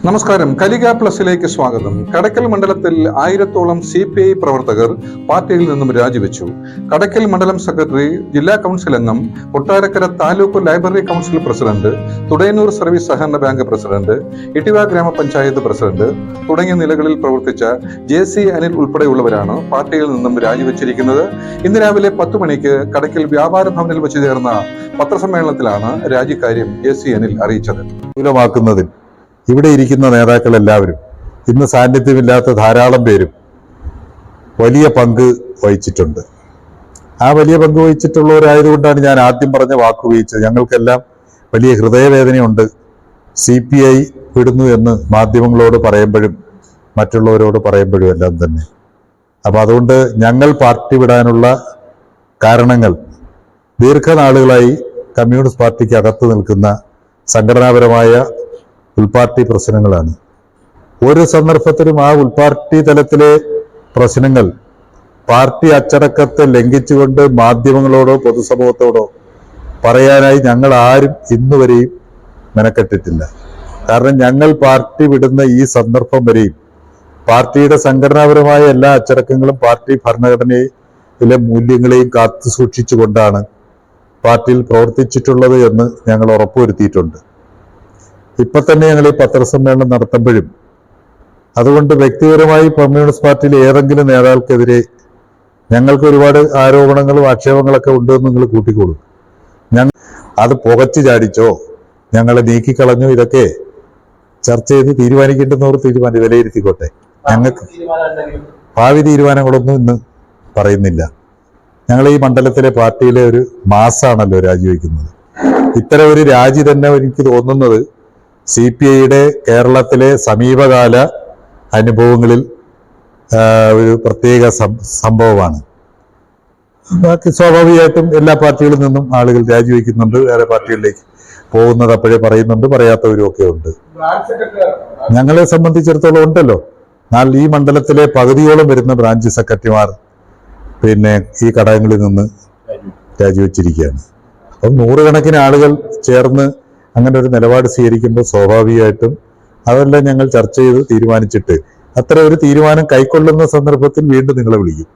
നമസ്കാരം. കലിക പ്ലസിലേക്ക് സ്വാഗതം. കടയ്ക്കൽ മണ്ഡലത്തിൽ 1000-ഓളം CPI പ്രവർത്തകർ പാർട്ടിയിൽ നിന്നും രാജിവെച്ചു. കടയ്ക്കൽ മണ്ഡലം സെക്രട്ടറി, ജില്ലാ കൗൺസിൽ അംഗം, Kottarakkara taluk library council president, Thudayannoor service സഹകരണ ബാങ്ക് പ്രസിഡന്റ്, ഇട്ടിവ ഗ്രാമപഞ്ചായത്ത് പ്രസിഡന്റ് തുടങ്ങിയ നിലകളിൽ പ്രവർത്തിച്ച JC അനിൽ ഉൾപ്പെടെയുള്ളവരാണ് പാർട്ടിയിൽ നിന്നും രാജിവെച്ചിരിക്കുന്നത്. ഇന്ന് രാവിലെ 10 മണിക്ക് കടയ്ക്കൽ വ്യാപാര ഭവനിൽ വെച്ച് ചേർന്ന പത്രസമ്മേളനത്തിലാണ് രാജിക്കാര്യം JC അനിൽ അറിയിച്ചത്. ഇവിടെ ഇരിക്കുന്ന നേതാക്കൾ എല്ലാവരും ഇന്ന് സാന്നിധ്യമില്ലാത്ത ധാരാളം പേരും വലിയ പങ്ക് വഹിച്ചിട്ടുണ്ട്. ആ വലിയ പങ്ക് വഹിച്ചിട്ടുള്ളവരായതുകൊണ്ടാണ് ഞാൻ ആദ്യം പറഞ്ഞ വാക്കുപയോഗിച്ചത്. ഞങ്ങൾക്കെല്ലാം വലിയ ഹൃദയവേദനയുണ്ട്. CPI വിടുന്നു എന്ന് മാധ്യമങ്ങളോട് പറയുമ്പോഴും മറ്റുള്ളവരോട് പറയുമ്പോഴും എല്ലാം തന്നെ. അപ്പം അതുകൊണ്ട് ഞങ്ങൾ പാർട്ടി വിടാനുള്ള കാരണങ്ങൾ ദീർഘനാളുകളായി കമ്മ്യൂണിസ്റ്റ് പാർട്ടിക്ക് അകത്ത് നിൽക്കുന്ന സംഘടനാപരമായ ഉൾപാർട്ടി പ്രശ്നങ്ങളാണ്. ഒരു സന്ദർഭത്തിലും ആ ഉൾപാർട്ടി തലത്തിലെ പ്രശ്നങ്ങൾ പാർട്ടി അച്ചടക്കത്തെ ലംഘിച്ചുകൊണ്ട് മാധ്യമങ്ങളോടോ പൊതുസമൂഹത്തോടോ പറയാനായി ഞങ്ങൾ ആരും ഇന്നുവരെയും മെനക്കെട്ടിട്ടില്ല. കാരണം ഞങ്ങൾ പാർട്ടി വിടുന്ന ഈ സന്ദർഭം വരെയും പാർട്ടിയുടെ സംഘടനാപരമായ എല്ലാ അച്ചടക്കങ്ങളും പാർട്ടി ഭരണഘടനയിലെ മൂല്യങ്ങളെയും കാത്തു സൂക്ഷിച്ചുകൊണ്ടാണ് പാർട്ടിയിൽ പ്രവർത്തിച്ചിട്ടുള്ളത് എന്ന് ഞങ്ങൾ ഉറപ്പുവരുത്തിയിട്ടുണ്ട്. ഇപ്പൊ തന്നെ ഞങ്ങൾ ഈ പത്രസമ്മേളനം നടത്തുമ്പോഴും അതുകൊണ്ട് വ്യക്തിപരമായി കമ്മ്യൂണിസ്റ്റ് പാർട്ടിയിലെ ഏതെങ്കിലും നേതാക്കൾക്കെതിരെ ഞങ്ങൾക്ക് ഒരുപാട് ആരോപണങ്ങളും ആക്ഷേപങ്ങളൊക്കെ ഉണ്ടെന്ന് നിങ്ങൾ കൂട്ടിക്കോളൂ. ഞങ്ങൾ അത് പുകച്ചു ചാടിച്ചോ ഞങ്ങളെ നീക്കിക്കളഞ്ഞോ ഇതൊക്കെ ചർച്ച ചെയ്ത് തീരുമാനിക്കേണ്ടുന്നവർ വിലയിരുത്തിക്കോട്ടെ. ഞങ്ങൾക്ക് ഭാവി തീരുമാനങ്ങളൊന്നും ഇന്ന് പറയുന്നില്ല. ഞങ്ങൾ ഈ മണ്ഡലത്തിലെ പാർട്ടിയിലെ ഒരു മാസാണല്ലോ രാജിവെക്കുന്നത്. ഇത്തരം ഒരു രാജി തന്നെ എനിക്ക് തോന്നുന്നത് CPIയുടെ കേരളത്തിലെ സമീപകാല അനുഭവങ്ങളിൽ ഒരു പ്രത്യേക സംഭവമാണ്. ബാക്കി സ്വാഭാവികമായിട്ടും എല്ലാ പാർട്ടികളിൽ നിന്നും ആളുകൾ രാജിവെക്കുന്നുണ്ട്, വേറെ പാർട്ടികളിലേക്ക് പോകുന്നത് അപ്പോഴേ പറയുന്നുണ്ട്, പറയാത്തവരും ഒക്കെ ഉണ്ട്. ഞങ്ങളെ സംബന്ധിച്ചിടത്തോളം ഉണ്ടല്ലോ. എന്നാൽ ഈ മണ്ഡലത്തിലെ പകുതിയോളം വരുന്ന ബ്രാഞ്ച് സെക്രട്ടറിമാർ ഈ ഘടകങ്ങളിൽ നിന്ന് രാജിവെച്ചിരിക്കുകയാണ്. അപ്പം നൂറുകണക്കിന് ആളുകൾ ചേർന്ന് അങ്ങനെ ഒരു നിലപാട് സ്വീകരിക്കുമ്പോൾ സ്വാഭാവികമായിട്ടും അതെല്ലാം ഞങ്ങൾ ചർച്ച ചെയ്ത് തീരുമാനിച്ചിട്ട് അത്ര ഒരു തീരുമാനം കൈക്കൊള്ളുന്ന സന്ദർഭത്തിൽ വീണ്ടും നിങ്ങളെ വിളിക്കും.